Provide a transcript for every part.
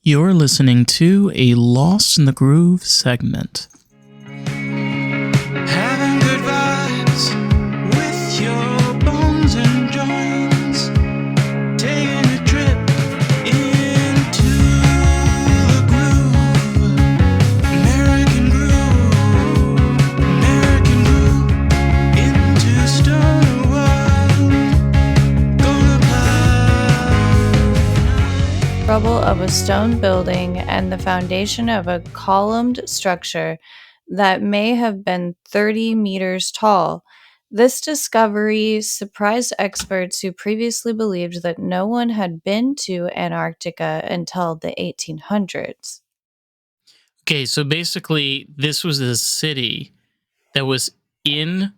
You're listening to a Lost in the Groove segment. Having good vibes with your bones and joints. Taking a trip into the groove. American groove into stone world. Gonna fly. Rubble of a stone building and the foundation of a columned structure that may have been 30 meters tall. This discovery surprised experts who previously believed that no one had been to Antarctica until the 1800s. Okay, so basically, this was a city that was in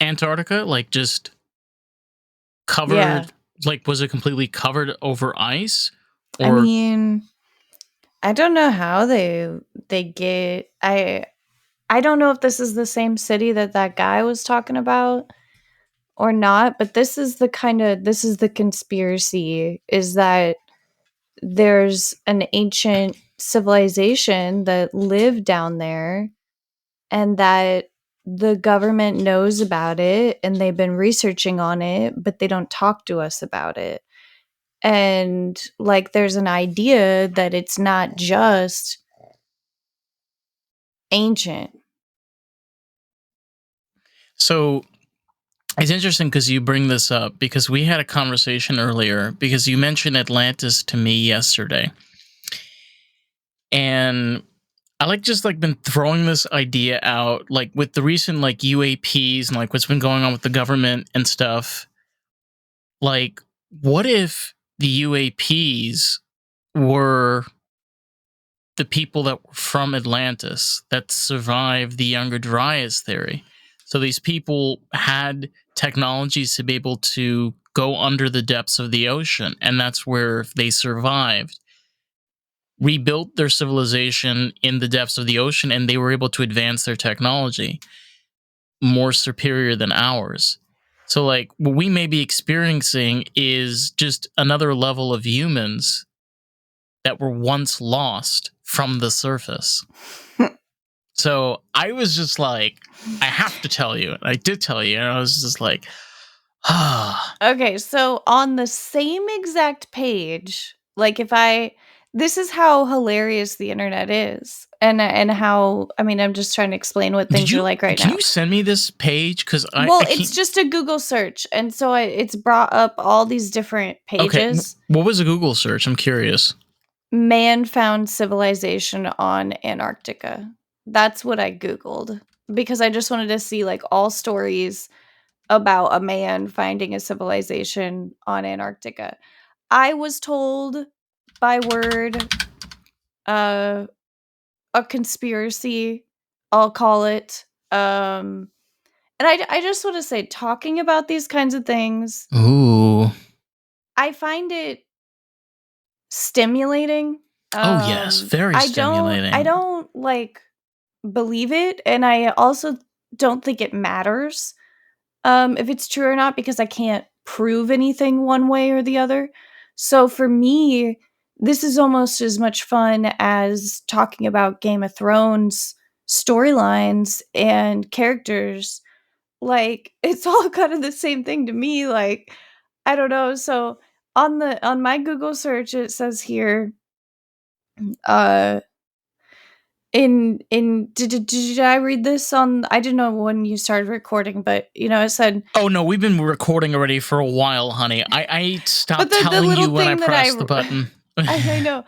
Antarctica, like just covered. Yeah. Like, was it completely covered over ice? I mean, I don't know how they get. I don't know if this is the same city that guy was talking about or not, but this is the conspiracy, is that there's an ancient civilization that lived down there and that the government knows about it and they've been researching on it, but they don't talk to us about it. And like, there's an idea that it's not just ancient. So it's interesting because you bring this up, because we had a conversation earlier, because you mentioned Atlantis to me yesterday. And I been throwing this idea out, like with the recent like UAPs and like what's been going on with the government and stuff. Like, what if the UAPs were the people that were from Atlantis that survived the Younger Dryas theory? So these people had technologies to be able to go under the depths of the ocean, and that's where they survived, rebuilt their civilization in the depths of the ocean, and they were able to advance their technology more superior than ours. So, like, what we may be experiencing is just another level of humans that were once lost from the surface. So I was just like, I have to tell you. And I did tell you. And I was just like, Okay, so on the same exact page, like this is how hilarious the internet is. And how, I mean, I'm just trying to explain what things are like right now. Can you send me this page? Because it's just a Google search. And so it's brought up all these different pages. Okay, what was a Google search? I'm curious. Man found civilization on Antarctica. That's what I Googled, because I just wanted to see like all stories about a man finding a civilization on Antarctica. I was told by word, a conspiracy, I'll call it. And I just want to say, talking about these kinds of things, Ooh. I find it stimulating. Oh yes, very stimulating. I don't like believe it, and I also don't think it matters if it's true or not, because I can't prove anything one way or the other. So for me, this is almost as much fun as talking about Game of Thrones storylines and characters. Like, it's all kind of the same thing to me. Like, I don't know. So on my Google search, it says here, did I read this on? I didn't know when you started recording, but it said. Oh no, we've been recording already for a while, honey. I stopped telling you when I pressed the button. I know.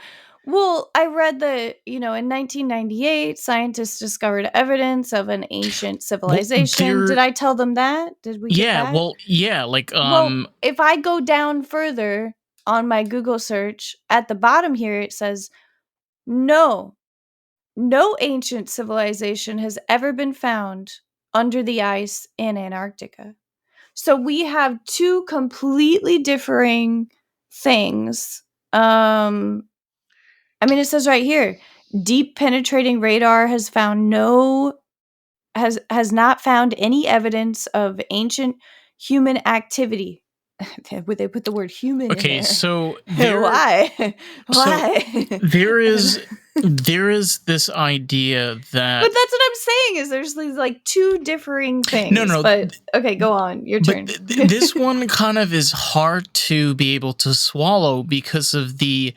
Well, I read that in 1998, scientists discovered evidence of an ancient civilization. Did I tell them that? Did we? Yeah. Get that? Well, yeah. Like, Well, if I go down further on my Google search, at the bottom here it says, no ancient civilization has ever been found under the ice in Antarctica. So we have two completely differing things. I mean, it says right here, deep penetrating radar has not found any evidence of ancient human activity Would they put the word human in Okay, there? so Why? so there is this idea that But that's what I'm saying is there's these like two differing things. no, But okay, go on. Your turn. but this one kind of is hard to be able to swallow because of the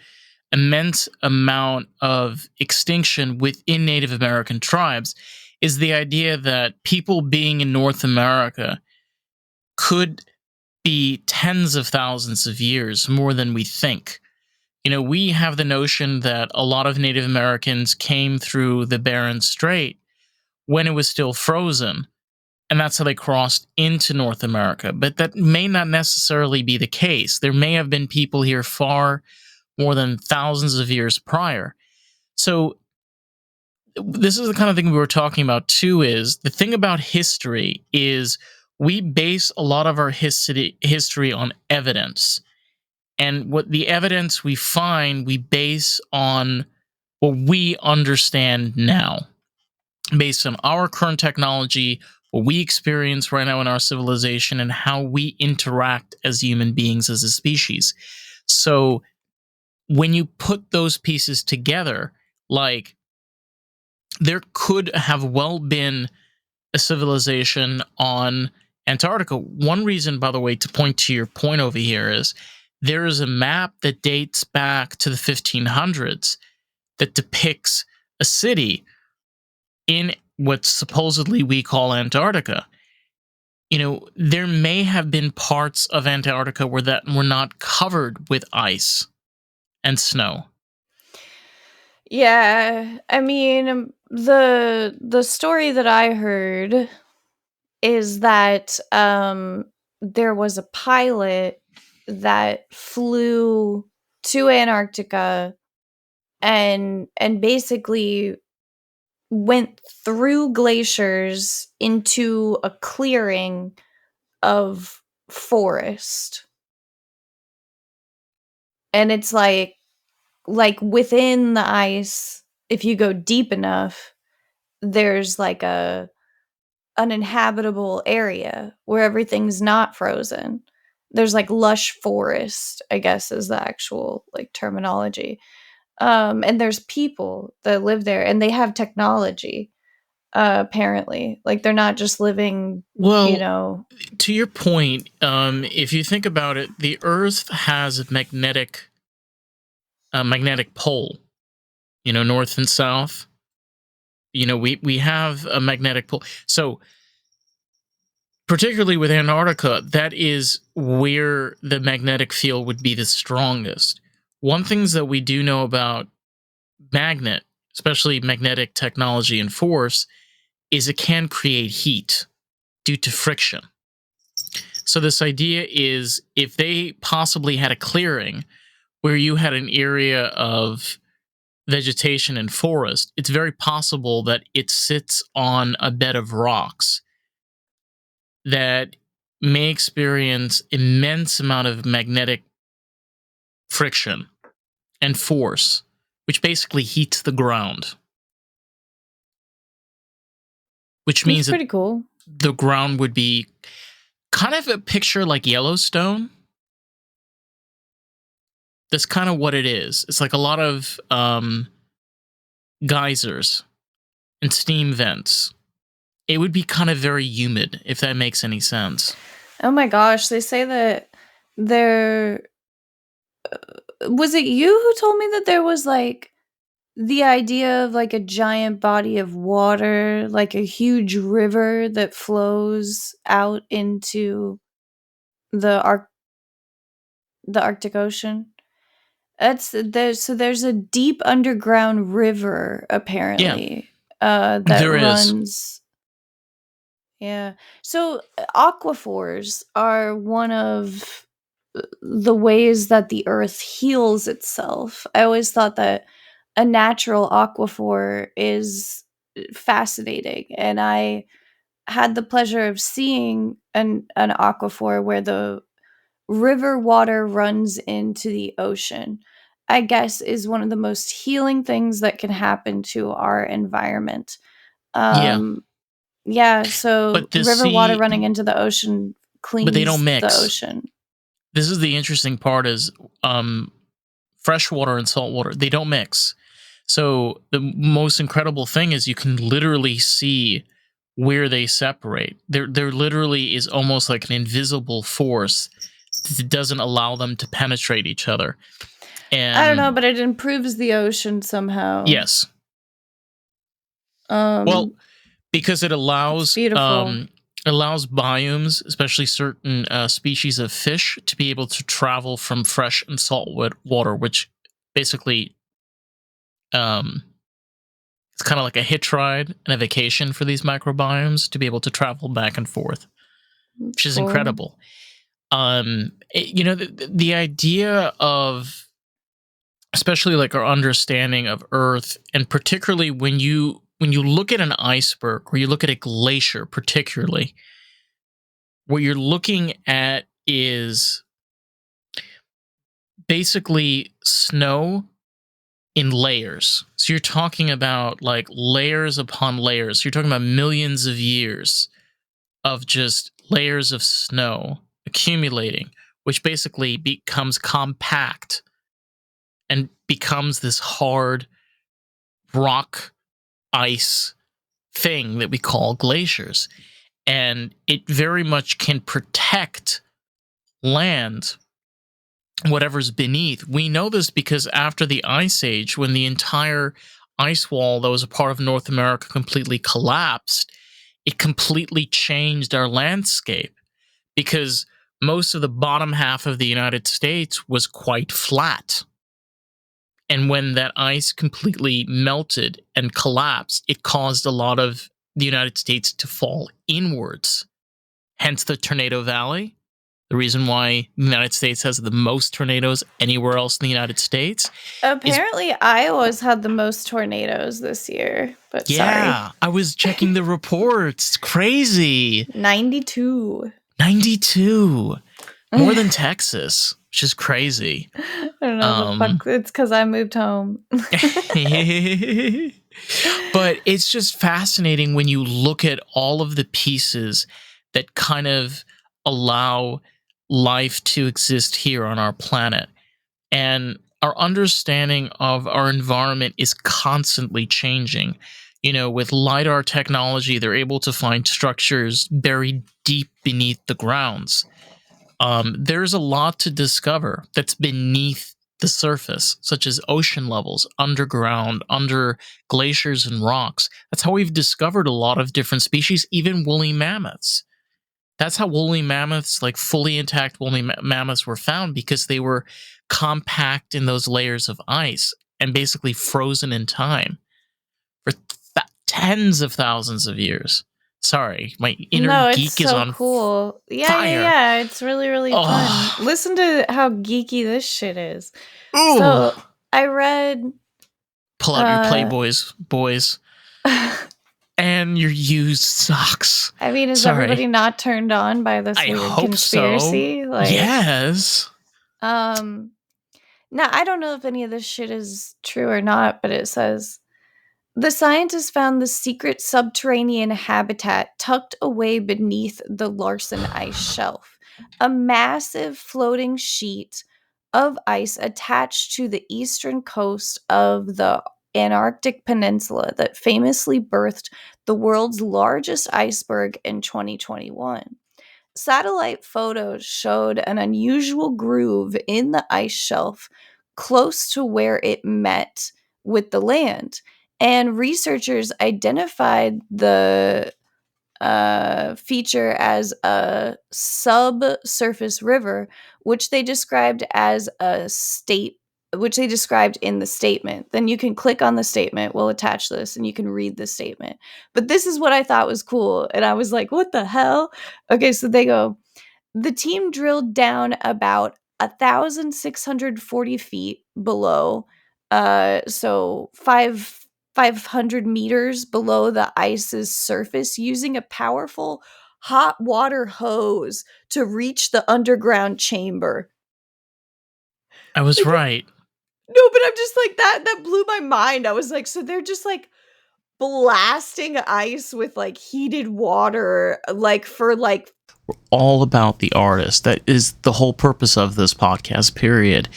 immense amount of extinction within Native American tribes. Is the idea that people being in North America could be tens of thousands of years more than we think. We have the notion that a lot of Native Americans came through the Bering Strait when it was still frozen, and that's how they crossed into North America. But that may not necessarily be the case. There may have been people here far more than thousands of years prior. So this is the kind of thing we were talking about too. Is the thing about history is we base a lot of our history on evidence. And what the evidence we find, we base on what we understand now, based on our current technology, what we experience right now in our civilization, and how we interact as human beings, as a species. So when you put those pieces together, like there could have well been a civilization on Antarctica. One reason, by the way, to point to your point over here is there is a map that dates back to the 1500s that depicts a city in what supposedly we call Antarctica. There may have been parts of Antarctica where that were not covered with ice and snow. Yeah, I mean, the story that I heard is that there was a pilot that flew to Antarctica and basically went through glaciers into a clearing of forest. And it's like within the ice, if you go deep enough, there's like a uninhabitable area where everything's not frozen. There's like lush forest, I guess is the actual like terminology. And there's people that live there and they have technology, apparently. Like they're not just living, Well, to your point, if you think about it, the Earth has a magnetic pole, north and south. We have a magnetic pole. So particularly with Antarctica, that is where the magnetic field would be the strongest. One things that we do know about magnet, especially magnetic technology and force, is it can create heat due to friction. So this idea is if they possibly had a clearing where you had an area of vegetation and forest, it's very possible that it sits on a bed of rocks that may experience immense amount of magnetic friction and force, which basically heats the ground. Which means it's pretty cool. The ground would be kind of a picture like Yellowstone. That's kind of what it is. It's like a lot of geysers and steam vents. It would be kind of very humid, if that makes any sense. Oh my gosh, they say that there... was it you who told me that there was like the idea of like a giant body of water, like a huge river that flows out into the Arctic Ocean? There's a deep underground river apparently. That there runs. is. Yeah. So aquifers are one of the ways that the earth heals itself. I always thought that a natural aquifer is fascinating, and I had the pleasure of seeing an aquifer where the river water runs into the ocean. I guess is one of the most healing things that can happen to our environment. Yeah, so But river water running into the ocean cleans but they don't mix. the ocean. this is the interesting part is freshwater and saltwater, they don't mix. So the most incredible thing is you can literally see where they separate. There literally is almost like an invisible force that doesn't allow them to penetrate each other. And I don't know, but it improves the ocean somehow. yes. Um, Well, because it allows beautiful. allows biomes, especially certain species of fish, to be able to travel from fresh and salt water, which basically it's kind of like a hitch ride and a vacation for these microbiomes to be able to travel back and forth, which is Cool. incredible. The idea of, especially like our understanding of Earth, and particularly when you look at an iceberg or you look at a glacier, particularly, what you're looking at is basically snow in layers. So you're talking about like layers upon layers. You're talking about millions of years of just layers of snow accumulating, which basically becomes compact and becomes this hard rock ice thing that we call glaciers. And it very much can protect land, whatever's beneath. We know this because after the Ice Age, when the entire ice wall that was a part of North America completely collapsed, it completely changed our landscape because most of the bottom half of the United States was quite flat. And when that ice completely melted and collapsed, it caused a lot of the United States to fall inwards. Hence the Tornado Valley. The reason why the United States has the most tornadoes anywhere else in the United States. Apparently, Iowa's had the most tornadoes this year, but Yeah, I was checking the reports. Crazy. 92. 92. More than Texas, which is crazy. I don't know the fuck. It's because I moved home. But it's just fascinating when you look at all of the pieces that kind of allow life to exist here on our planet. And our understanding of our environment is constantly changing. You know, with LiDAR technology, they're able to find structures buried deep beneath the grounds. There's a lot to discover that's beneath the surface, such as ocean levels, underground, under glaciers and rocks. That's how we've discovered a lot of different species, even woolly mammoths. That's how woolly mammoths, like fully intact woolly mammoths, were found, because they were compact in those layers of ice and basically frozen in time for tens of thousands of years. Sorry, my inner geek is on cool. fire. Yeah. It's really, really fun. Listen to how geeky this shit is. Ooh. So I read. Pull out your Playboys, boys, and your used socks. I mean, is everybody not turned on by this weird conspiracy? So. Yes. Now, I don't know if any of this shit is true or not, but it says the scientists found the secret subterranean habitat tucked away beneath the Larsen ice shelf, a massive floating sheet of ice attached to the eastern coast of the Antarctic Peninsula that famously birthed the world's largest iceberg in 2021. Satellite photos showed an unusual groove in the ice shelf close to where it met with the land, and researchers identified the feature as a subsurface river, which they described in the statement. Then you can click on the statement. We'll attach this and you can read the statement. But this is what I thought was cool. And I was like, what the hell? Okay, so they go, the team drilled down about 1,640 feet below, so 500 meters below the ice's surface, using a powerful hot water hose to reach the underground chamber. I was right. No, but I'm just like, that blew my mind. I was like, so they're just like blasting ice with like heated water, like for like We're all about the artist. That is the whole purpose of this podcast, period.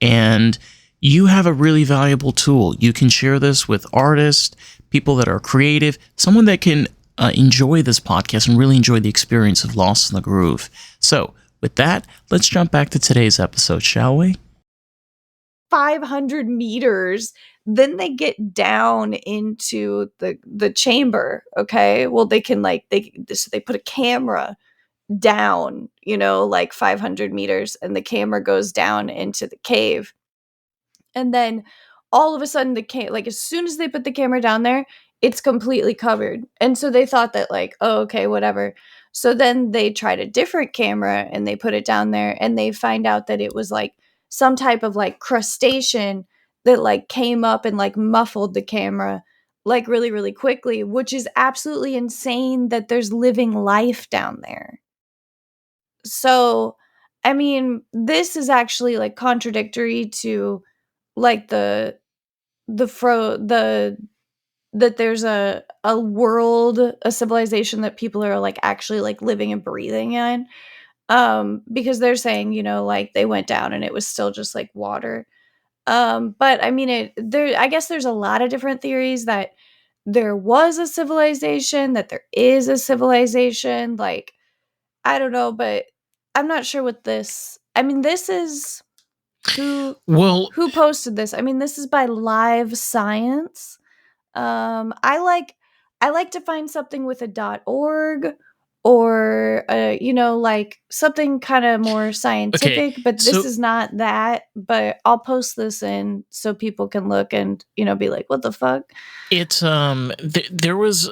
And you have a really valuable tool. You can share this with artists, people that are creative, someone that can enjoy this podcast and really enjoy the experience of Lost in the Groove. So, with that, let's jump back to today's episode, shall we? 500 meters, then they get down into the chamber. Okay, well, they can so they put a camera down, like 500 meters, and the camera goes down into the cave. And then all of a sudden as soon as they put the camera down there, it's completely covered. And so they thought that oh, okay, whatever. So then they tried a different camera and they put it down there, and they find out that it was some type of crustacean that came up and muffled the camera really, really quickly, which is absolutely insane that there's living life down there. So, I mean, this is actually contradictory to the that there's a world, a civilization that people are actually living and breathing in, because they're saying they went down and it was still just water. But I mean, I guess there's a lot of different theories that there was a civilization, that there is a civilization. I don't know, but I'm not sure what this. I mean, this is who Well, who posted this. I mean, this is by Live Science. I like to find something with a .org, or something kind of more scientific, but this so is not that. But I'll post this in so people can look and be like, what the fuck? it's there was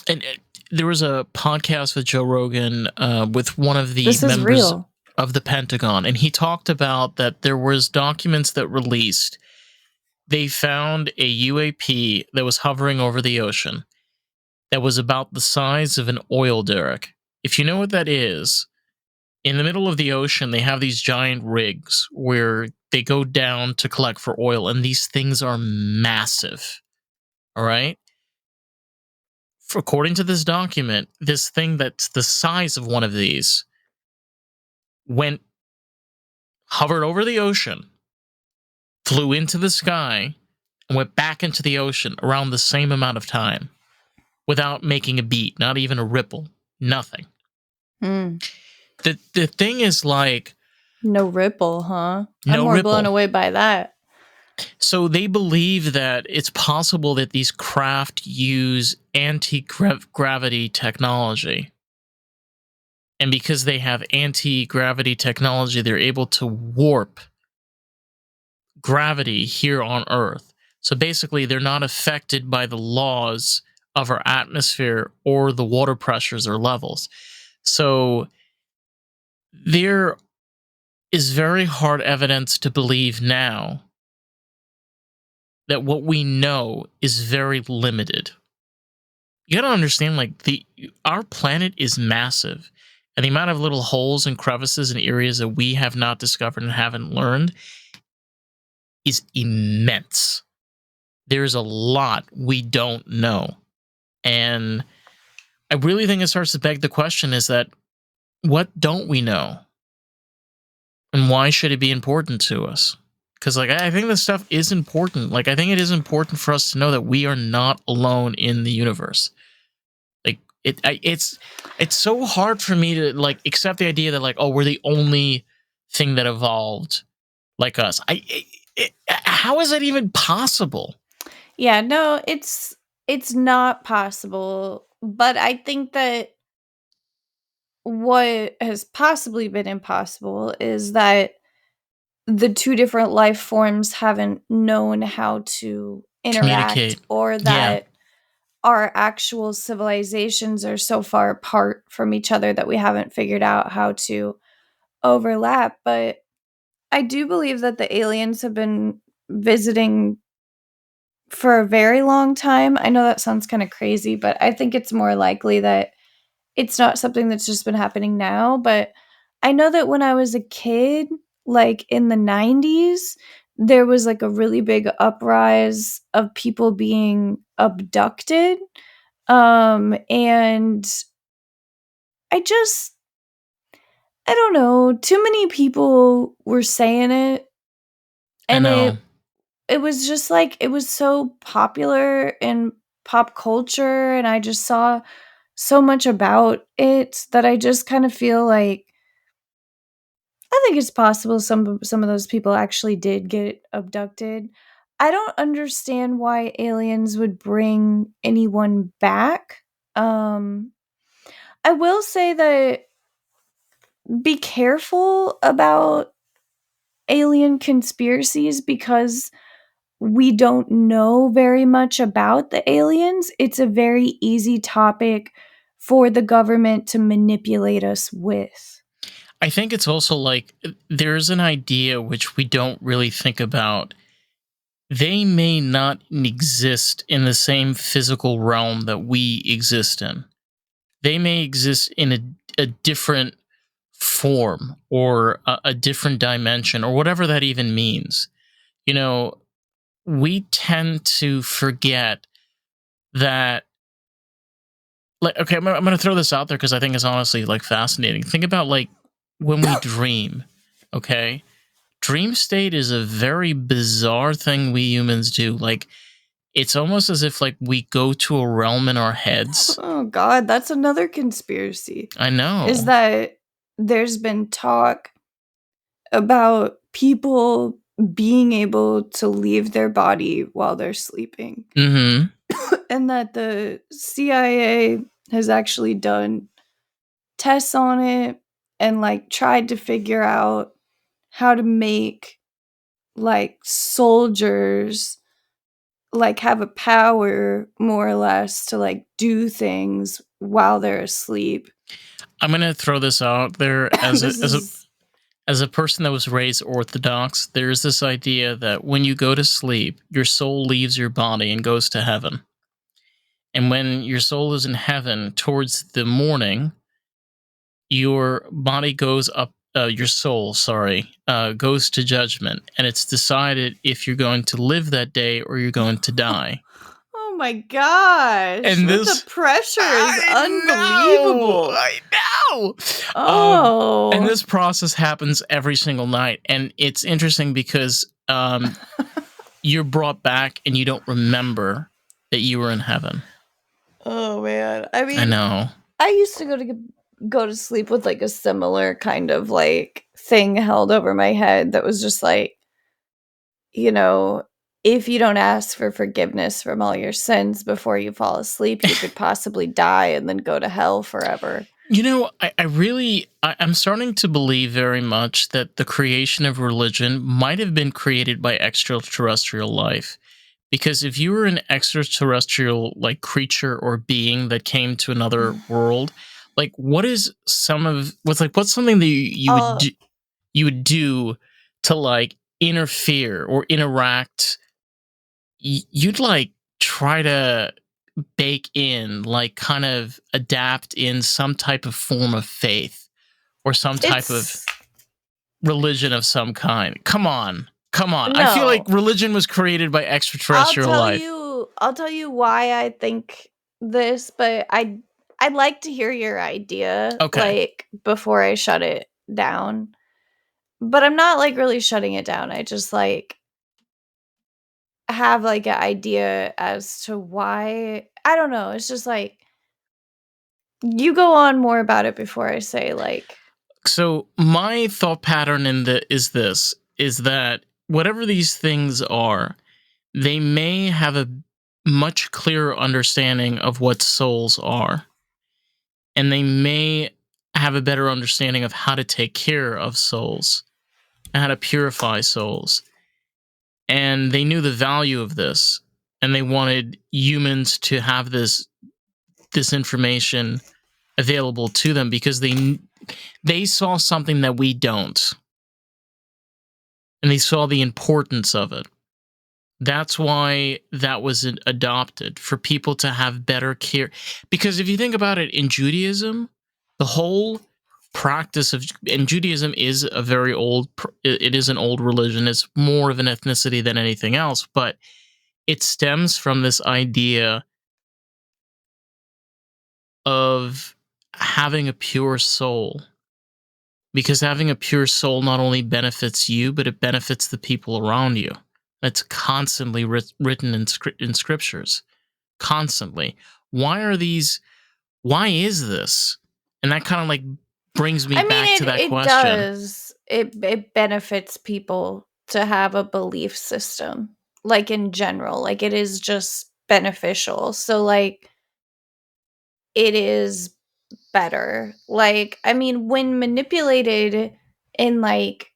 and there was a podcast with Joe Rogan with one of the This is members real. of the Pentagon, and he talked about that there was documents that released. They found a UAP that was hovering over the ocean that was about the size of an oil derrick. If you know what that is, in the middle of the ocean, they have these giant rigs where they go down to collect for oil, and these things are massive. All right? According to this document, this thing that's the size of one of these went, hovered over the ocean, flew into the sky, and went back into the ocean around the same amount of time without making a beat, not even a ripple, nothing. The thing is No ripple, huh? No I'm more ripple. blown away by that. So they believe that it's possible that these craft use anti-gravity technology. And because they have anti-gravity technology, they're able to warp gravity here on Earth. So basically, they're not affected by the laws of our atmosphere or the water pressures or levels. So there is very hard evidence to believe now that what we know is very limited. You gotta understand, our planet is massive, and the amount of little holes and crevices and areas that we have not discovered and haven't learned is immense. There's a lot we don't know. And I really think it starts to beg the question is that what don't we know? And why should it be important to us? Because I think this stuff is important. I think it is important for us to know that we are not alone in the universe. It's so hard for me to accept the idea that oh, we're the only thing that evolved like us. How is that even possible? Yeah, no, it's not possible. But I think that what has possibly been impossible is that the two different life forms haven't known how to interact, Communicate. or Yeah. that our actual civilizations are so far apart from each other that we haven't figured out how to overlap. But I do believe that the aliens have been visiting for a very long time. I know that sounds kind of crazy, but I think it's more likely that it's not something that's just been happening now. But I know that when I was a kid, in the 90s, there was a really big uprise of people being abducted. And I don't know, too many people were saying it, I and know. it was just like it was so popular in pop culture, and I just saw so much about it that I just kind of feel like I think it's possible some of those people actually did get abducted. I don't understand why aliens would bring anyone back. Um, I will say that be careful about alien conspiracies because we don't know very much about the aliens. It's a very easy topic for the government to manipulate us with. I think it's also like there's an idea which we don't really think about. They may not exist in the same physical realm that we exist in. They may exist in a different form or a different dimension or whatever that even means. You know, we tend to forget that. Like, okay, I'm going to throw this out there because I think it's honestly like fascinating. Think about like when we dream, okay? Dream state is a very bizarre thing we humans do. Like, it's almost as if like we go to a realm in our heads. Oh god, that's another conspiracy. I know. Is that there's been talk about people being able to leave their body while they're sleeping. Mm-hmm. And that the CIA has actually done tests on it and like tried to figure out how to make like soldiers like have a power more or less to like do things while they're asleep. I'm gonna throw this out there as a person that was raised Orthodox. There's this idea that when you go to sleep, your soul leaves your body and goes to heaven. And when your soul is in heaven, towards the morning, your body goes up. Your soul, sorry, goes to judgment, and it's decided if you're going to live that day or you're going to die. Oh my gosh. And the pressure is unbelievable. I know. Oh. And this process happens every single night, and it's interesting because you're brought back and you don't remember that you were in heaven. Oh man. I mean, I know. I used to go to sleep with like a similar kind of like thing held over my head that was just like, you know, if you don't ask for forgiveness from all your sins before you fall asleep, you could possibly die and then go to hell forever. You know, I'm starting to believe very much that the creation of religion might have been created by extraterrestrial life. Because if you were an extraterrestrial like creature or being that came to another world, like what's something that you would do to like interfere or interact? You'd like try to bake in, like kind of adapt in some type of form of faith or some type of religion of some kind. Come on. I feel like religion was created by extraterrestrial life. I'll tell you why I think this, but I'd like to hear your idea, like before I shut it down. But I'm not like really shutting it down. I just like have like an idea as to why. I don't know. It's just like you go on more about it before I say like. So my thought pattern is that whatever these things are, they may have a much clearer understanding of what souls are, and they may have a better understanding of how to take care of souls and how to purify souls. And they knew the value of this, and they wanted humans to have this information available to them because they saw something that we don't, and they saw the importance of it. That's why that was adopted, for people to have better care. Because if you think about it, in Judaism, the whole practice of, and Judaism is a very old, it is an old religion. It's more of an ethnicity than anything else, but it stems from this idea of having a pure soul, because having a pure soul not only benefits you, but it benefits the people around you. It's constantly written in scriptures. Constantly. Why is this? And that kind of like brings me I mean, back to that it question. does. It benefits people to have a belief system, like in general. Like it is just beneficial. So like it is better. Like, I mean, when manipulated and like,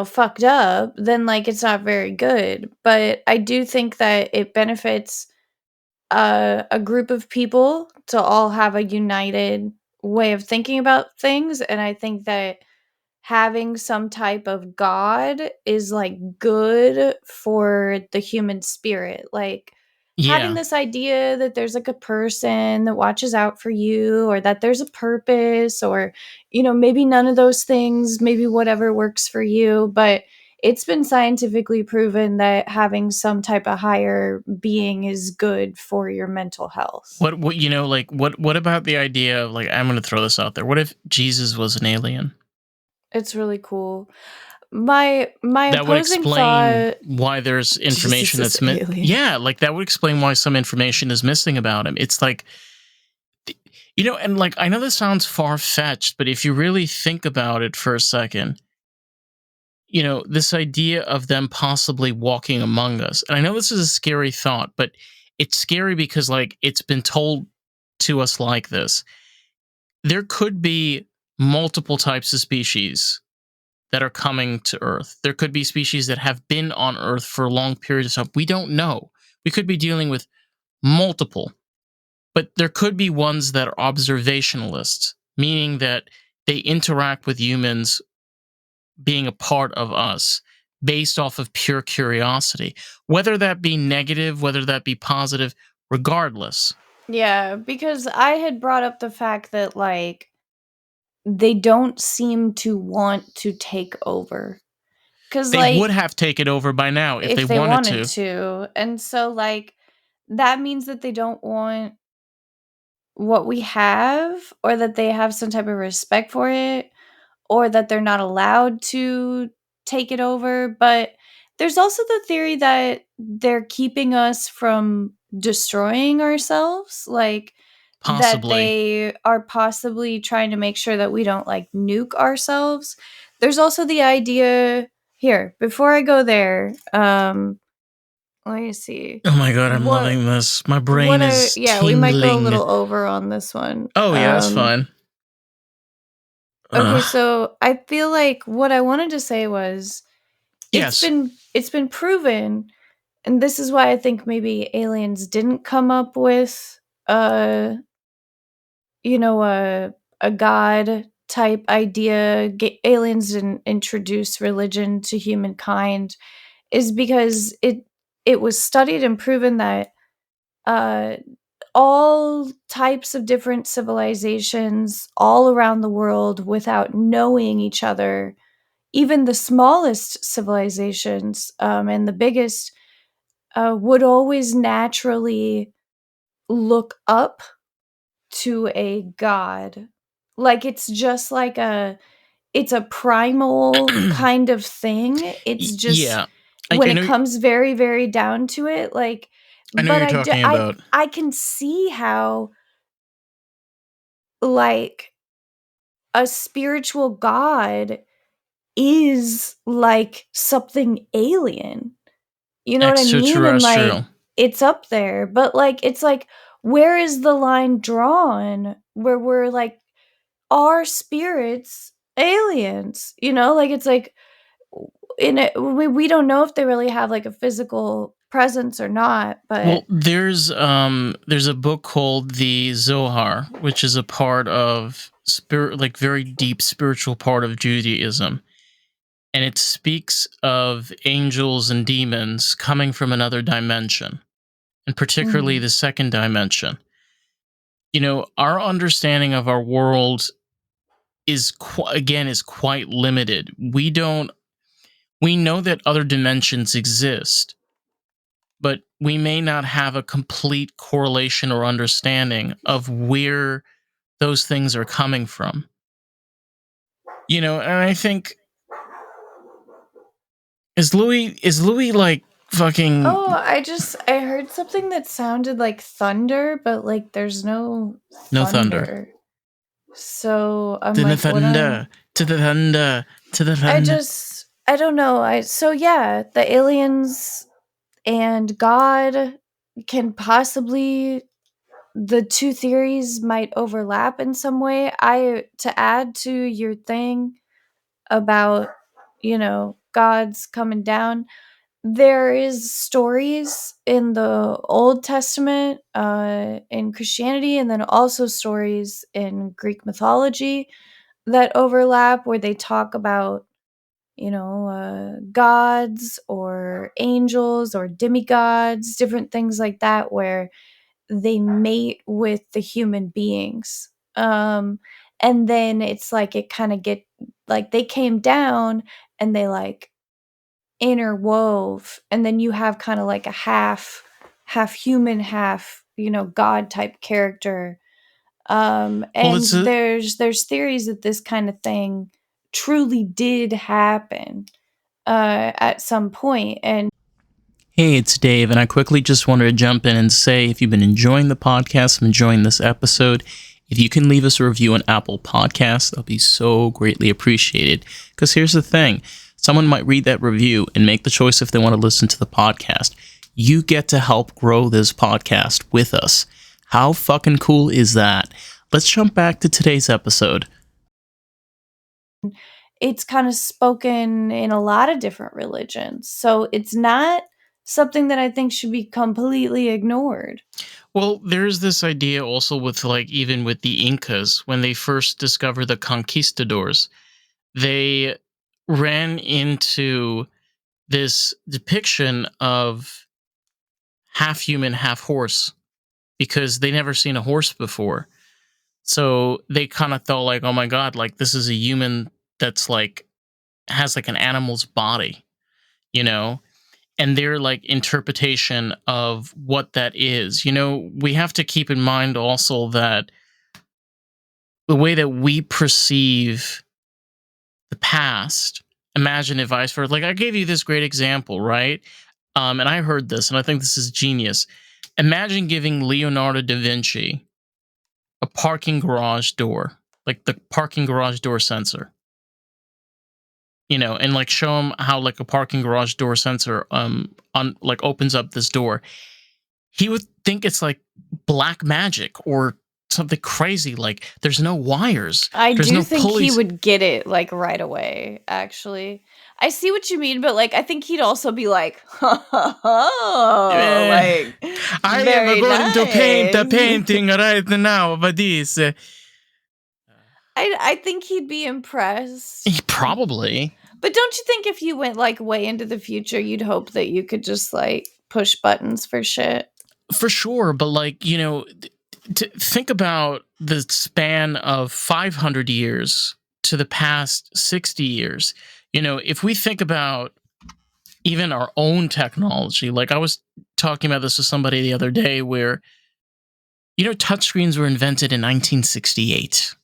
fucked up, then like it's not very good. But I do think that it benefits a group of people to all have a united way of thinking about things. And I think that having some type of god is like good for the human spirit. Like having Yeah. this idea that there's like a person that watches out for you, or that there's a purpose, or maybe none of those things, maybe whatever works for you, but it's been scientifically proven that having some type of higher being is good for your mental health. What about the idea of like, I'm going to throw this out there. What if Jesus was an alien? It's really cool. My That would opposing explain thought. why there's information Jesus is that's alien. yeah, like that would explain why some information is missing about him. It's like, and like I know this sounds far fetched, but if you really think about it for a second, this idea of them possibly walking among us. And I know this is a scary thought, but it's scary because like it's been told to us like this. There could be multiple types of species that are coming to Earth. There could be species that have been on Earth for a long period of time. We don't know. We could be dealing with multiple, but there could be ones that are observationalists, meaning that they interact with humans being a part of us based off of pure curiosity, whether that be negative, whether that be positive, regardless. Yeah, because I had brought up the fact that like they don't seem to want to take over. Cuz They would like have taken over by now if they if they wanted wanted to. to. And so like that means that they don't want what we have, or that they have some type of respect for it, or that they're not allowed to take it over. But there's also the theory that they're keeping us from destroying ourselves, like that Possibly. they are possibly trying to make sure that we don't like nuke ourselves. There's also the idea here, before I go there, let me see. Oh my god, I'm What loving this. My brain is yeah, we might go a tingling. little over on this one. Oh yeah, that's fine. Okay, so I feel like what I wanted to say was Yes. it's been proven, and this is why I think maybe aliens didn't come up with uh a god type idea. Aliens didn't introduce religion to humankind, is because it was studied and proven that uh all types of different civilizations all around the world, without knowing each other, even the smallest civilizations, and the biggest, would always naturally look up to a god. Like it's just like it's a primal kind of thing. It's just Yeah. when I it know. comes very, very down to it, like. I know But you're talking about. I can see how like a spiritual god is like something alien. You know what I mean? And like Extraterrestrial. it's up there, but like it's like, where is the line drawn where we're like, are spirits aliens? Like it's like in it, we don't know if they really have like a physical presence or not, but Well, there's a book called the Zohar, which is a part of like very deep spiritual part of Judaism. And it speaks of angels and demons coming from another dimension, and particularly Mhm. the second dimension. Our understanding of our world is quite limited. We know that other dimensions exist, but we may not have a complete correlation or understanding of where those things are coming from. And I think is Louis like fucking Oh, I heard something that sounded like thunder, but like there's no no thunder. thunder. So I'm To the like, what thunder, to the thunder, to the thunder. I don't know. So yeah, the aliens and God can possibly, the two theories might overlap in some way. To add to your thing about, God's coming down, there is stories in the Old Testament, in Christianity, and then also stories in Greek mythology that overlap, where they talk about, gods or angels or demigods, different things like that, where they mate with the human beings. And then it's like it kind of get like they came down and they like interwove, and then you have kind of like a half human, half, god type character. Well, And there's theories that this kind of thing truly did happen at some point. And Hey, it's Dave, and I quickly just wanted to jump in and say if you've been enjoying the podcast and enjoying this episode, if you can leave us a review on Apple Podcasts, that'll be so greatly appreciated. Because here's the thing, someone might read that review and make the choice if they want to listen to the podcast. You get to help grow this podcast with us. How fucking cool is that? Let's jump back to today's episode. it's kind of spoken in a lot of different religions. So it's not something that I think should be completely ignored. Well, there's this idea also with even with the Incas, when they first discovered the conquistadors, they ran into this depiction of half human, half horse, because they never seen a horse before. So they kind of thought oh my God, this is a human that's has an animal's body, and their interpretation of what that is. We have to keep in mind also that the way that we perceive the past, imagine if vice versa. I gave you this great example, right? And I heard this, and I think this is genius. Imagine giving Leonardo da Vinci a parking garage door, the parking garage door sensor, and show him how a parking garage door sensor opens up this door. He would think it's black magic or something crazy. There's no wires. There's do no think pulleys. he would get it right away. Actually, I see what you mean, but I think he'd also be like, "Oh, I am very going to paint a nice." painting right now of this. I think he'd be impressed. Probably. But don't you think if you went way into the future, you'd hope that you could just push buttons for shit? For sure, but think about the span of 500 years to the past 60 years. If we think about even our own technology, I was talking about this with somebody the other day where, touchscreens were invented in 1968.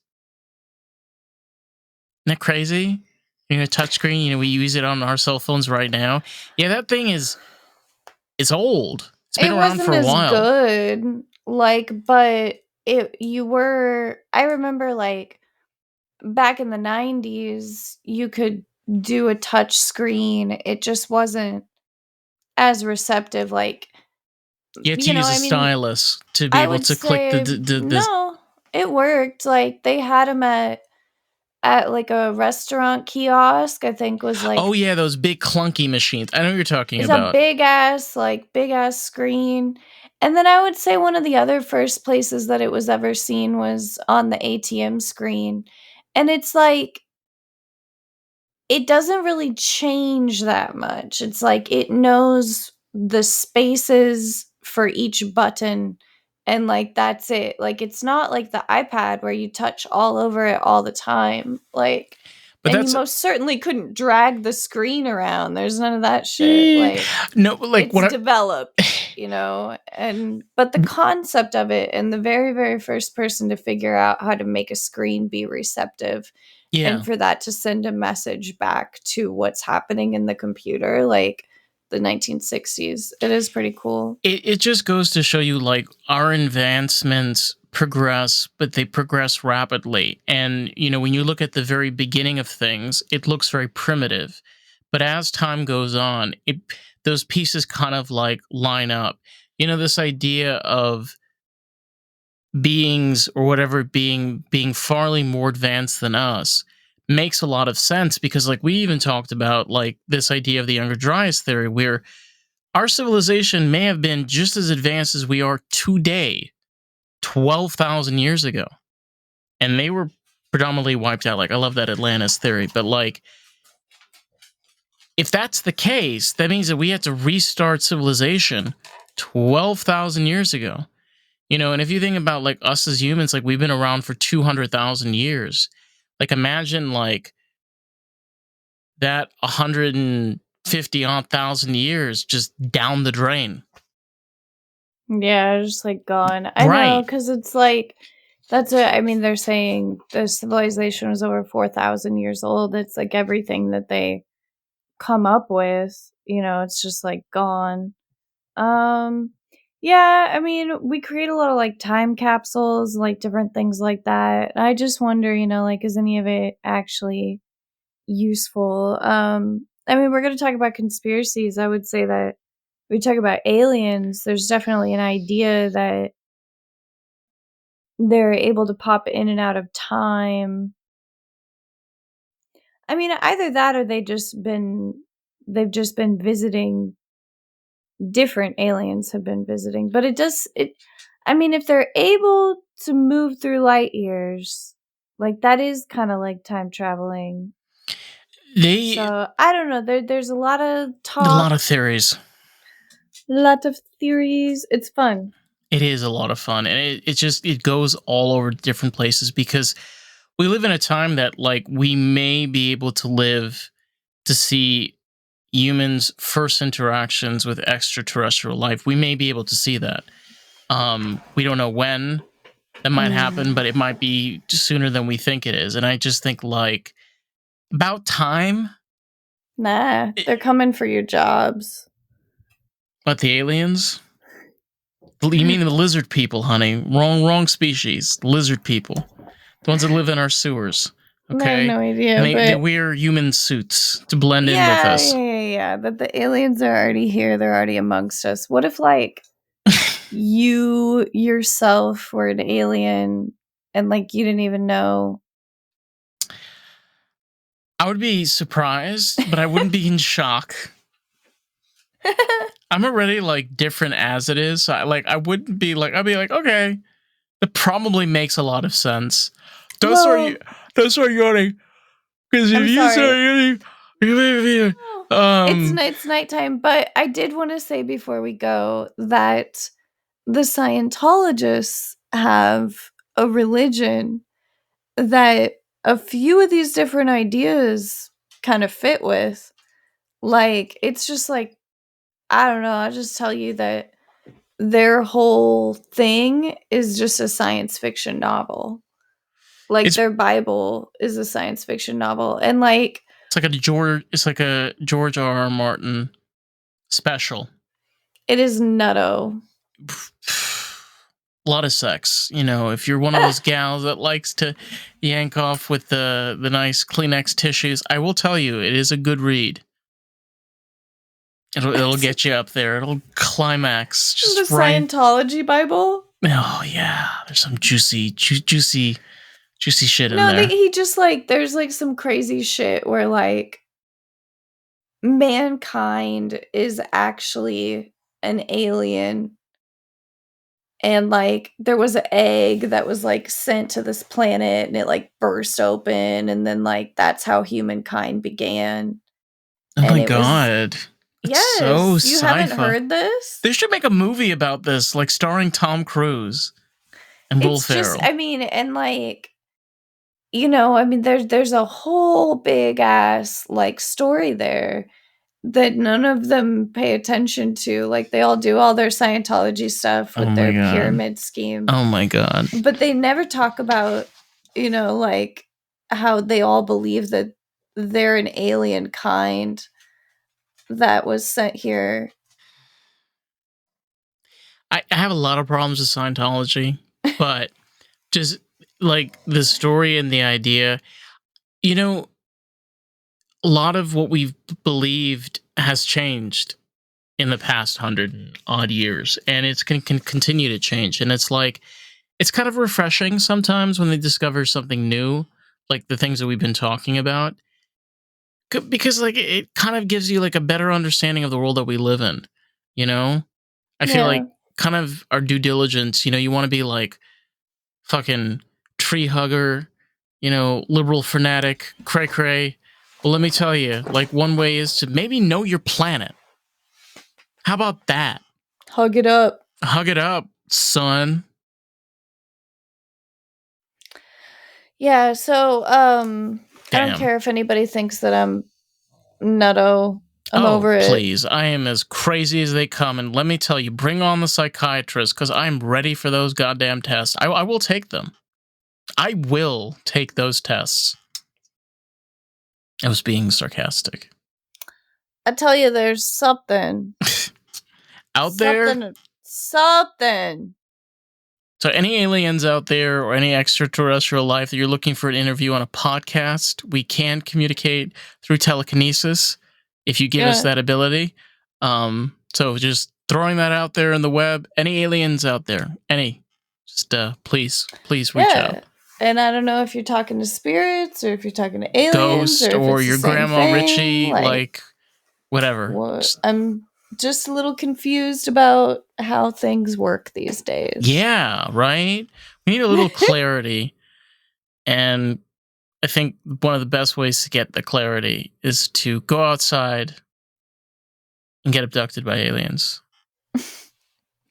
Isn't that crazy? Touchscreen, we use it on our cell phones right now. Yeah, that thing it's old. It's been around for a while. Good. But I remember back in the 90s, you could do a touch screen. It just wasn't as receptive. You had to use a stylus to be able to click the No, it worked. They had them at a restaurant kiosk, I think was oh yeah, those big clunky machines. I know what you're talking it's about. a big ass screen. And then I would say one of the other first places that it was ever seen was on the ATM screen. And it's it doesn't really change that much. It's it knows the spaces for each button, and that's it. It's not like the iPad where you touch all over it all the time. But and you most certainly couldn't drag the screen around. There's none of that shit. No, but it's developed. you know, but the concept of it, and the very, very first person to figure out how to make a screen be receptive Yeah. and for that to send a message back to what's happening in the computer, like the 1960s. It is pretty cool. It just goes to show you, like, our advancements progress, but they progress rapidly. And, you know, when you look at the very beginning of things, it looks very primitive. But as time goes on, those pieces kind of like line up. You know, this idea of beings or whatever being farly more advanced than us makes a lot of sense, because like we even talked about like this idea of the Younger Dryas theory, where our civilization may have been just as advanced as we are today 12,000 years ago, and they were predominantly wiped out. Like, I love that Atlantis theory, but like, if that's the case, that means that we had to restart civilization 12,000 years ago. You know, and if you think about like us as humans, like we've been around for 200,000 years. Like, imagine like that 150 odd thousand years just down the drain. Yeah, just like gone. I know, Right. because it's like, that's what I mean. They're saying the civilization was over 4,000 years old. It's like everything that they come up with, you know, it's just like gone. Yeah, I mean, we create a lot of like time capsules, like different things like that. I just wonder, you know, like, is any of it actually useful? I mean, we're going to talk about conspiracies. I would say that we talk about aliens. There's definitely an idea that they're able to pop in and out of time. I mean, either that or they've just been visiting. Different aliens have been visiting, but I mean, if they're able to move through light years, like, that is kind of like time traveling. So I don't know. There's a lot of talk, a lot of theories. It's fun. It is a lot of fun, and it goes all over different places, because we live in a time that like we may be able to live to see humans' first interactions with extraterrestrial life. We may be able to see that. We don't know when that might happen, but it might be sooner than we think it is. And I just think like about time. Nah, they're coming for your jobs. But the aliens? You mean the lizard people, honey? Wrong species. Lizard people, the ones that live in our sewers. Okay, I have no idea. And they but wear human suits to blend in with us. Yeah. But the aliens are already here. They're already amongst us. What if, like, you yourself were an alien and, like, you didn't even know? I would be surprised, but I wouldn't be in shock. I'm already like different as it is. So I wouldn't be like, I'd be like, okay, that probably makes a lot of sense. Don't start yawning. Because if you start yawning, it's nighttime. But I did want to say before we go that the Scientologists have a religion that a few of these different ideas kind of fit with. Like, it's just like, I don't know, I'll just tell you that their whole thing is just a science fiction novel. Like, their Bible is a science fiction novel. And like, it's like a George R.R. Martin special. It is nutto. A lot of sex, you know. If you're one of those gals that likes to yank off with the nice Kleenex tissues, I will tell you, it is a good read. It'll get you up there. It'll climax. Just the Scientology Bible. Oh yeah, there's some juicy shit in there. No, he just like, there's like some crazy shit where like mankind is actually an alien. And like there was an egg that was like sent to this planet and it like burst open, and then like that's how humankind began. Oh my god. Yes, so you sci-fi. Haven't heard this? They should make a movie about this, like starring Tom Cruise and Will Ferrell. I mean, and like, you know, I mean, there's a whole big ass like story there that none of them pay attention to. Like, they all do all their Scientology stuff with their pyramid scheme. Oh my god. But they never talk about, like, how they all believe that they're an alien kind that was sent here. I have a lot of problems with Scientology, but just like the story and the idea, a lot of what we've believed has changed in the past 100-odd years, and it's can continue to change. And it's like, it's kind of refreshing sometimes when they discover something new, like the things that we've been talking about, because like it kind of gives you like a better understanding of the world that we live in. I feel like kind of our due diligence. You want to be like fucking tree hugger, liberal fanatic, cray cray. Well, let me tell you, like, one way is to maybe know your planet. How about that? Hug it up. Hug it up, son. Yeah, so I don't care if anybody thinks that I'm nutto. I'm over it. Please. I am as crazy as they come. And let me tell you, bring on the psychiatrist, because I'm ready for those goddamn tests. I will take them. I will take those tests. I was being sarcastic. I tell you, there's something. Out there? Something. So any aliens out there or any extraterrestrial life that you're looking for an interview on a podcast, we can communicate through telekinesis if you give us that ability. So just throwing that out there in the web. Any aliens out there? Just please reach out. And I don't know if you're talking to spirits or if you're talking to aliens. Ghost or your grandma Richie, like whatever. I'm just a little confused about how things work these days. Yeah, right? We need a little clarity. And I think one of the best ways to get the clarity is to go outside and get abducted by aliens.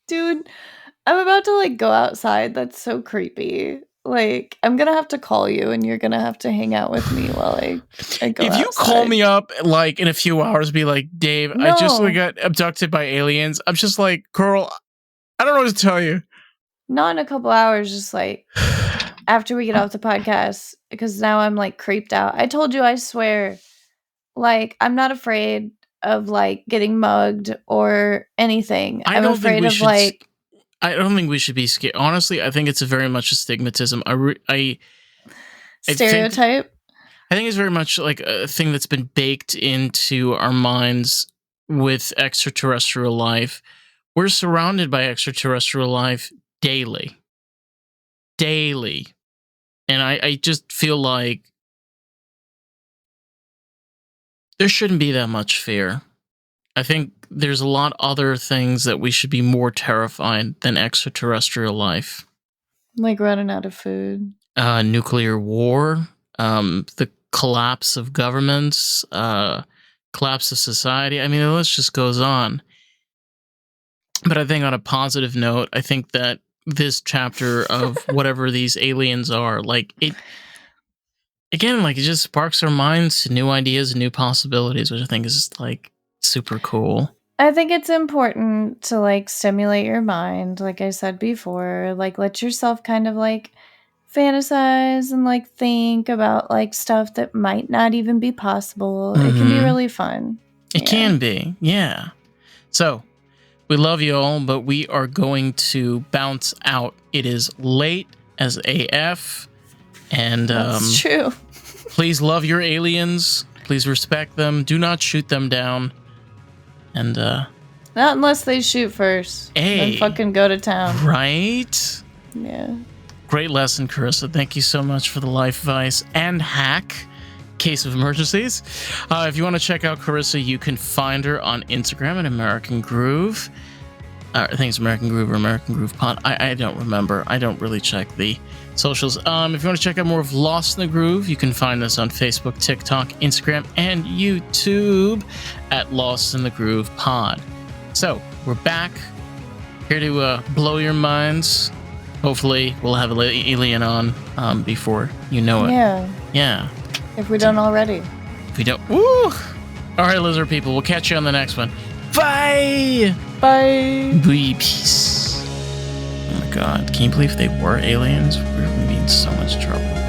Dude, I'm about to like go outside. That's so creepy. Like, I'm gonna have to call you and you're gonna have to hang out with me while I go If you outside. call me up like in a few hours, be like, Dave, I just got abducted by aliens. I'm just like, girl, I don't know what to tell you. Not in a couple hours, just like after we get off the podcast, because now I'm like creeped out. I told you, I swear, like, I'm not afraid of like getting mugged or anything. I'm afraid of like. I don't think we should be scared. Honestly, I think it's very much a stigmatism. Stereotype? I think it's very much like a thing that's been baked into our minds with extraterrestrial life. We're surrounded by extraterrestrial life daily. Daily. And I just feel like there shouldn't be that much fear. I think there's a lot other things that we should be more terrified than extraterrestrial life. Like running out of food. Nuclear war, the collapse of governments, collapse of society. I mean, the list just goes on. But I think on a positive note, I think that this chapter of whatever these aliens are, like it just sparks our minds to new ideas and new possibilities, which I think is like super cool. I think it's important to like stimulate your mind, like I said before, like let yourself kind of like fantasize and like think about like stuff that might not even be possible. It can be really fun. It can be, yeah. So we love you all, but we are going to bounce out. It is late as AF, and that's true. Please love your aliens. Please respect them. Do not shoot them down. And not unless they shoot first. Then fucking go to town. Right? Yeah. Great lesson, Carissa. Thank you so much for the life advice and hack. Case of emergencies. If you want to check out Carissa, you can find her on Instagram at American Groove. I think it's American Groove or American Groove Pod. I don't remember. I don't really check the socials. If you want to check out more of Lost in the Groove, you can find us on Facebook, TikTok, Instagram, and YouTube at Lost in the Groove Pod. So we're back here to blow your minds. Hopefully, we'll have an alien on before you know it. Yeah. Yeah. If we don't already. If we don't. Woo! All right, lizard people. We'll catch you on the next one. Bye. Bye. Peace. Oh my god. Can you believe they were aliens? We're going to be in so much trouble.